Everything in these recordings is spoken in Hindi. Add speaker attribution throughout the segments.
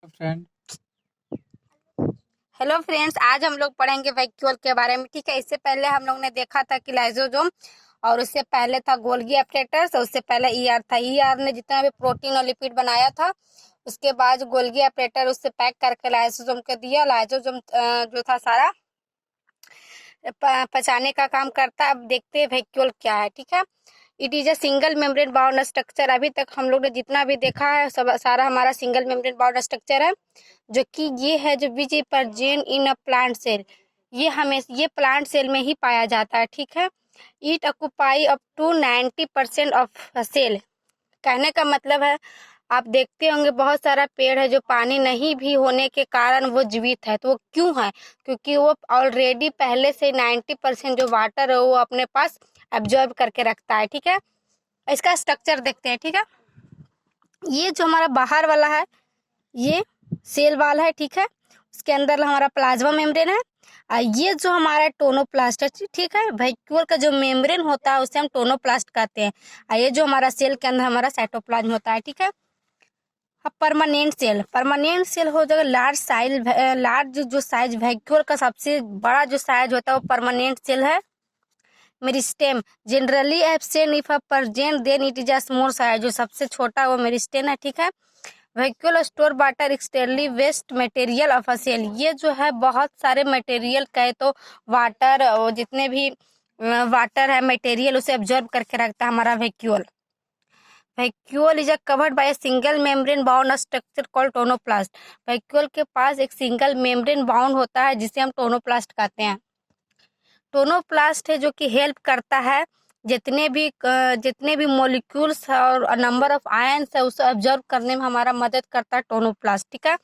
Speaker 1: फ्रेंड।
Speaker 2: हेलो फ्रेंड्स, आज हम लोग पढ़ेंगे वैक्यूल के बारे में। ठीक है, इससे पहले हम लोग ने देखा था कि लाइसोसोम, और उससे पहले था गोल्गी एपरेटस, और उससे पहले ईआर था। ईआर ने जितना भी प्रोटीन और लिपिड बनाया था, उसके बाद गोल्गी एपरेटर उससे पैक करके लाइसोसोम को दिया। लाइसोसोम जो था सारा पचाने का काम करता है। अब देखते हैं वैक्यूल क्या है। ठीक है, it is a single membrane bound structure. अभी तक हम लोग ने जितना भी देखा है सब सारा हमारा सिंगल मेम्ब्रेन बाउंड स्ट्रक्चर है, जो कि ये है जो which present in a plant cell. ये प्लांट सेल में ही पाया जाता है। ठीक है, it occupy up to 90% of cell. कहने का मतलब है, आप देखते होंगे बहुत सारा पेड़ है जो पानी नहीं भी होने के कारण वो जीवित है। तो वो क्यों है? क्योंकि वो ऑलरेडी पहले से 90% जो वाटर है वो अपने पास एब्जॉर्ब करके रखता है। ठीक है, इसका स्ट्रक्चर देखते हैं। ठीक है, ये जो हमारा बाहर वाला है ये सेल वाल है। ठीक है, उसके अंदर हमारा प्लाज्मा मेम्ब्रेन है। ये जो हमारा टोनोप्लास्ट है, ठीक है, वैक्यूल का जो मेम्ब्रेन होता है उसे हम टोनोप्लास्ट कहते हैं। ये जो हमारा सेल के अंदर हमारा साइटोप्लाज्म होता है। ठीक है, अब परमानेंट सेल हो जाएगा लार्ज जो साइज वैक्यूल का सबसे बड़ा जो साइज होता है वो परमानेंट सेल है। Meristem generally absent if a present then it is a small size. जो सबसे छोटा वो मेरिस्टेम है। ठीक है, vacuole store water externally waste material of a cell. ये जो है बहुत सारे मटेरियल कहे तो वाटर और जितने भी वाटर है मटेरियल उसे एब्जॉर्ब करके रखता है हमारा vacuole. Vacuole is covered by single membrane bound structure called tonoplast. Vacuole के पास एक सिंगल मेम्ब्रेन बाउंड होता है जिसे हम टोनोप्लास्ट कहते हैं। टोनोप्लास्ट है जो कि हेल्प करता है जितने भी मॉलिक्यूल्स और नंबर ऑफ आयंस है उसे ऑब्जर्व करने में हमारा मदद करता है टोनोप्लास्ट। ठीक है,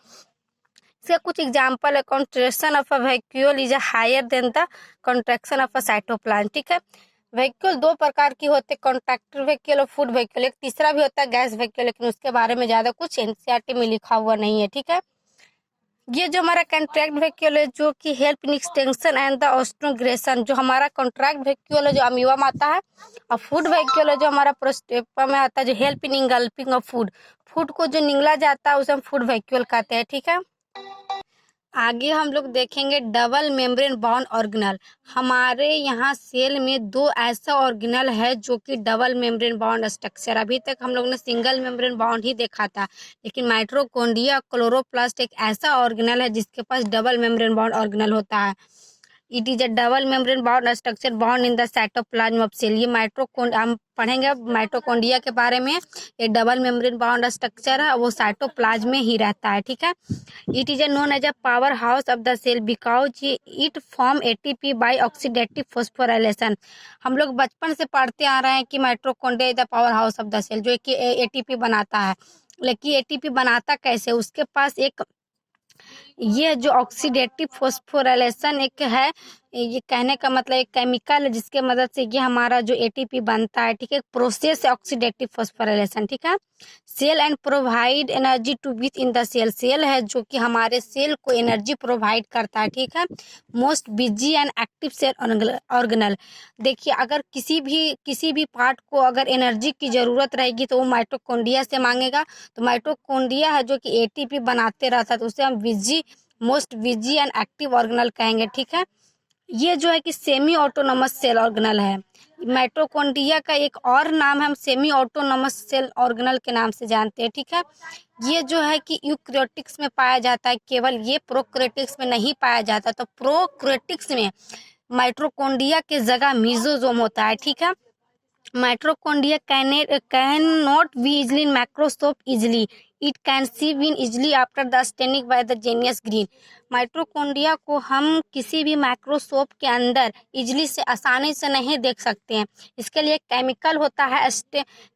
Speaker 2: इसका कुछ एग्जांपल है, contraction of a vacuole is higher than the contraction of a cytoplasm. ठीक है, वैक्यूल दो प्रकार की होते हैं, कॉन्ट्रैक्टर वैक्यूल और फूड वैक्यूल। एक तीसरा भी होता है गैस वैक्यूल, लेकिन उसके बारे में ज्यादा कुछ एनसीईआरटी में लिखा हुआ नहीं है। ठीक है, ये जो हमारा कॉन्ट्रैक्ट वैक्यूल है जो कि help in extension and the ऑस्टोग्रेशन। जो हमारा कॉन्ट्रैक्ट वैक्यूल है जो अमीबा में आता है, और फूड वैक्यूल है जो हमारा प्रोस्टेपा में आता है, जो हेल्प इन इंगल्पिंग ऑफ फूड को जो निगला जाता है उसे हम फूड वैक्यूल कहते हैं। ठीक है, आगे हम लोग देखेंगे डबल मेम्ब्रेन बाउंड ऑर्गेनल। हमारे यहाँ सेल में दो ऐसा ऑर्गेनल है जो कि डबल मेम्ब्रेन बाउंड स्ट्रक्चर। अभी तक हम लोग ने सिंगल मेम्ब्रेन बाउंड ही देखा था, लेकिन माइटोकॉन्ड्रिया क्लोरोप्लास्ट एक ऐसा ऑर्गेनल है जिसके पास डबल मेम्ब्रेन बाउंड ऑर्गेनल होता है। It is a double membrane bound structure bound in the cytoplasm of cell. ये हम पढ़ेंगे माइटोकॉन्ड्रिया के बारे में। ये डबल मेम्ब्रेन बाउंड स्ट्रक्चर है, वो साइटोप्लाज्म में ही रहता है। ठीक है, it is known as a power house of the cell because it form ATP by oxidative phosphorylation. हम लोग बचपन से पढ़ते आ रहे हैं कि mitochondria is the power house of the cell, जो कि एटीपी बनाता है। लेकिन एटीपी बनाता कैसे? उसके पास एक ये जो ऑक्सीडेटिव फॉस्फोराइलेशन एक है, ये कहने का मतलब एक केमिकल है जिसके मदद से ये हमारा जो एटीपी बनता है। ठीक है, प्रोसेस है ऑक्सीडेटिव फॉस्फोराइलेशन। ठीक है, cell and provide energy to within the cell है जो कि हमारे सेल को एनर्जी प्रोवाइड करता है। ठीक है, most busy and active cell organelle. देखिए, अगर किसी भी पार्ट को अगर एनर्जी की जरूरत रहेगी तो वो माइटोकॉन्ड्रिया से मांगेगा। तो माइटोकॉन्ड्रिया है जो कि एटीपी बनाते रहता है, तो उसे हम most busy and active organelle कहेंगे। ठीक है, ये जो है कि सेमी ऑटोनोमस सेल ऑर्गेनल है। माइटोकॉन्ड्रिया का एक और नाम हम सेमी ऑटोनोमस सेल ऑर्गेनल के नाम से जानते हैं। ठीक है, ये जो है कि यूकैरियोटिक्स में पाया जाता है, केवल ये प्रोकैरियोटिक्स में नहीं पाया जाता। तो प्रोकैरियोटिक्स में माइटोकॉन्ड्रिया के जगह मीजोजोम होता है। ठीक है, mitochondria cannot be easily in microscope easily. It can see been easily after the staining by the genius green. Mitochondria को हम किसी भी माइक्रोस्कोप के अंदर इजली से आसानी से नहीं देख सकते हैं। इसके लिए केमिकल होता है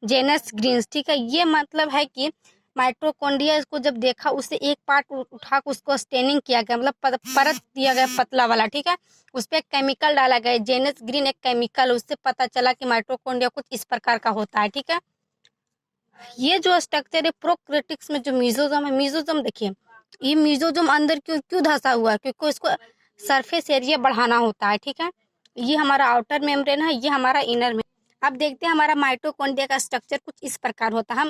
Speaker 2: जेनस ग्रीन्स। ठीक है, ये मतलब है कि माइटोकॉन्ड्रिया को जब देखा उसे एक पार्ट उठा कर उसको स्टेनिंग किया गया, मतलब परत दिया गया पतला वाला। ठीक है, उस पर केमिकल डाला गया, जेनस ग्रीन एक केमिकल, उससे पता चला कि माइटोकॉन्ड्रिया कुछ इस प्रकार का होता है। ठीक है, ये जो स्ट्रक्चर है प्रोकैरियोटिक्स में जो मीजोजोम है, मीजोजोम देखिए, ये मीजोजोम अंदर क्यों क्यों धंसा हुआ है? क्योंकि इसको सरफेस एरिया बढ़ाना होता है। ठीक है, ये हमारा आउटर मेम्ब्रेन है, ये हमारा इनर अब देखते हैं हमारा माइटोकॉन्ड्रिया का स्ट्रक्चर कुछ इस प्रकार होता है।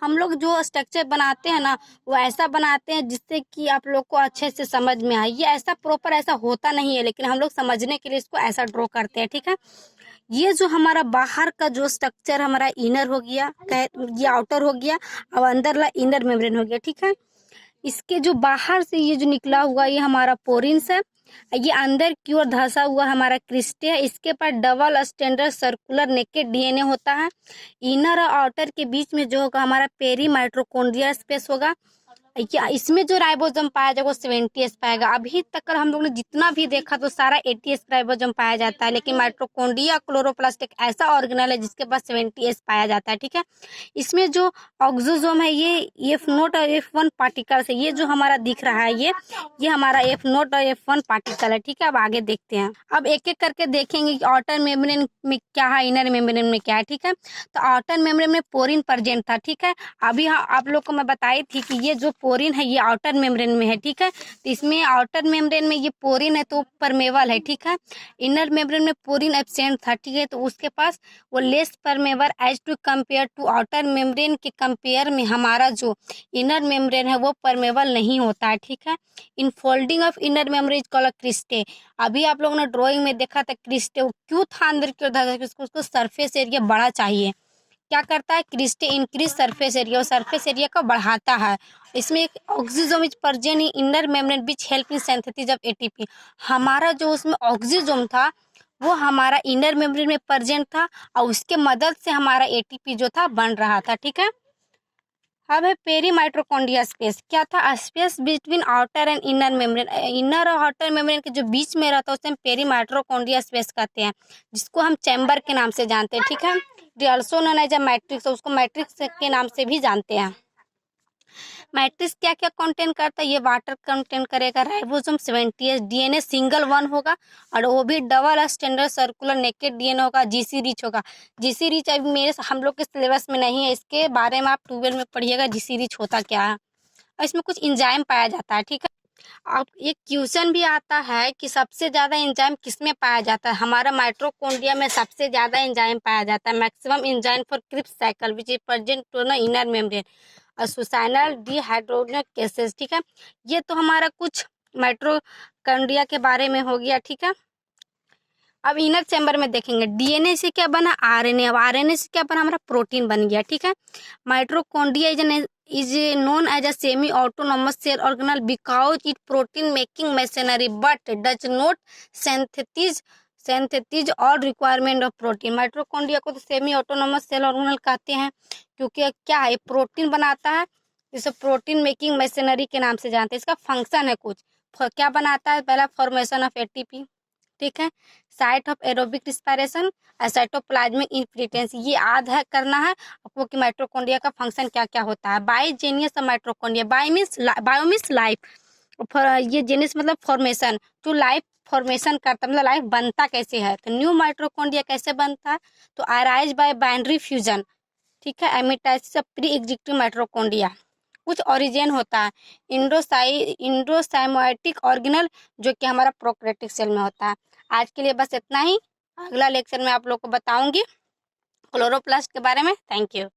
Speaker 2: हम लोग जो स्ट्रक्चर बनाते हैं ना, वो ऐसा बनाते हैं जिससे कि आप लोग को अच्छे से समझ में आए। ये ऐसा प्रॉपर ऐसा होता नहीं है, लेकिन हम लोग समझने के लिए इसको ऐसा ड्रॉ करते हैं, ठीक है। ये जो हमारा बाहर का जो स्ट्रक्चर हमारा इनर हो गया, ये आउटर हो गया, और अंदर ला इनर मेम्ब्रेन हो गया, ठीक है। इसके जो बाहर से ये जो निकला हुआ ये हमारा पोरिन्स है। ये अंदर की ओर धंसा हुआ हमारा क्रिस्टे है। इसके पास double standard circular naked DNA होता है। इनर और आउटर के बीच में जो होगा हमारा पेरी माइटोकॉन्ड्रियल स्पेस होगा। इसमें जो राइबोसोम पाया जाएगा वो 70S पाएगा। अभी तक हम लोग ने जितना भी देखा तो सारा 80S राइबोसोम पाया जाता है, लेकिन माइटोकॉन्ड्रिया क्लोरोप्लास्ट एक ऐसा ऑर्गेनेल है जिसके पास 70S पाया जाता है, ठीक है। इसमें जो ऑक्सोसोम है ये F0 और F1 पार्टिकल्स है। ये जो हमारा दिख रहा है ये हमारा F0 और F1 पार्टिकल है, ठीक है। अब आगे देखते हैं। अब एक एक करके देखेंगे कि आउटर मेम्ब्रेन में क्या है, इनर मेम्ब्रेन में क्या है, ठीक है। तो आउटर मेम्ब्रेन में पोरिन प्रेजेंट था, ठीक है। अभी आप लोग को मैं बताई थी कि ये जो पोरिन है ये आउटर मेम्ब्रेन में है, ठीक है। तो इसमें आउटर मेम्ब्रेन में ये पोरिन है तो परमेबल है, ठीक है। इनर मेम्ब्रेन में पोरिन एब्सेंट था, ठीक है। तो उसके पास वो less permeable as to compare to outer membrane के कंपेयर में हमारा जो इनर मेम्ब्रेन है वो परमेबल नहीं होता है, ठीक है। In folding of inner membrane called cristae. अभी आप लोगों ने ड्राइंग में देखा था क्रिस्टे वो क्यों था अंदर की ओर, उसको सरफेस एरिया बड़ा चाहिए। क्या करता है क्रिस्टे इंक्रीज सरफेस एरिया और सरफेस एरिया को बढ़ाता है। इसमें एक oxysome is present in inner membrane which help in synthesis of ATP. हमारा जो उसमें ऑक्सीजोम था वो हमारा इनर मेम्ब्रेन में प्रेजेंट था और उसके मदद से हमारा एटीपी जो था बन रहा था, ठीक है। अब है पेरी माइटोकॉन्ड्रिया स्पेस। क्या था? Space between outer and inner membrane. Inner और आउटर मेम्ब्रेन के जो बीच में रहता है उसे हम पेरी माइटोकॉन्ड्रिया स्पेस कहते हैं, जिसको हम चैम्बर के नाम से जानते हैं, ठीक है। It also known as a matrix, उसको मैट्रिक्स के नाम से भी जानते हैं। मैट्रिक्स क्या क्या कंटेन करता है? ये वाटर कंटेन करेगा, ribosome 70S, DNA single one होगा और वो भी double standard circular naked DNA होगा, जीसी रिच होगा। जीसी रिच अभी हम लोग के सिलेबस में नहीं है, इसके बारे में आप 12 में पढ़िएगा जीसी रिच होता क्या है। और इसमें कुछ इंजाइम पाया जाता है, ठीक है। अब एक क्वेश्चन भी आता है कि सबसे ज़्यादा एंजाइम किसमें पाया जाता है? हमारा माइटोकॉन्ड्रिया में सबसे ज़्यादा एंजाइम पाया जाता है। Maximum enzyme for Krebs cycle which is present to the inner membrane और सुसाइनल डिहाइड्रोजन केसेस, ठीक है। ये तो हमारा कुछ माइटोकॉन्ड्रिया के बारे में हो गया, ठीक है। अब इनर चैम्बर में देखेंगे डीएनए से क्या बना, आरएनए। अब आरएनए से क्या बना, हमारा प्रोटीन बन गया, ठीक है। Mitochondria is known as a semi-autonomous cell organelle because it protein making machinery but does not synthesize all requirement of protein। Mitochondria को तो सेमी ऑटोनोमस सेल ऑर्गेनल कहते हैं क्योंकि क्या है, प्रोटीन बनाता है, जिसे प्रोटीन मेकिंग मशीनरी के नाम से जानते हैं। इसका फंक्शन है कुछ, क्या बनाता है? पहला फॉर्मेशन ऑफ एटीपी, ठीक है। Site of aerobic respiration, cytoplasmic इनफिल्ट्रेंस। ये याद है करना है आपको कि माइटोकॉन्ड्रिया का फंक्शन क्या क्या होता है। बायोजेनियस माइटोकॉन्ड्रिया, बायो मीन्स लाइफ, ये जेनियस मतलब फॉर्मेशन, जो लाइफ फॉर्मेशन करता मतलब लाइफ बनता कैसे है। तो न्यू माइटोकॉन्ड्रिया कैसे बनता है? तो अराइज बाय बाइनरी फ्यूजन, ठीक है, एमिटाइसिस ऑफ प्री एग्जिस्टिंग माइटोकॉन्ड्रिया। कुछ ओरिजिन होता है इंडोसाइमोटिक ऑर्गेनल, जो कि हमारा प्रोकैरियोटिक सेल में होता है। आज के लिए बस इतना ही। अगला लेक्चर में आप लोग को बताऊंगी क्लोरोप्लास्ट के बारे में। Thank you.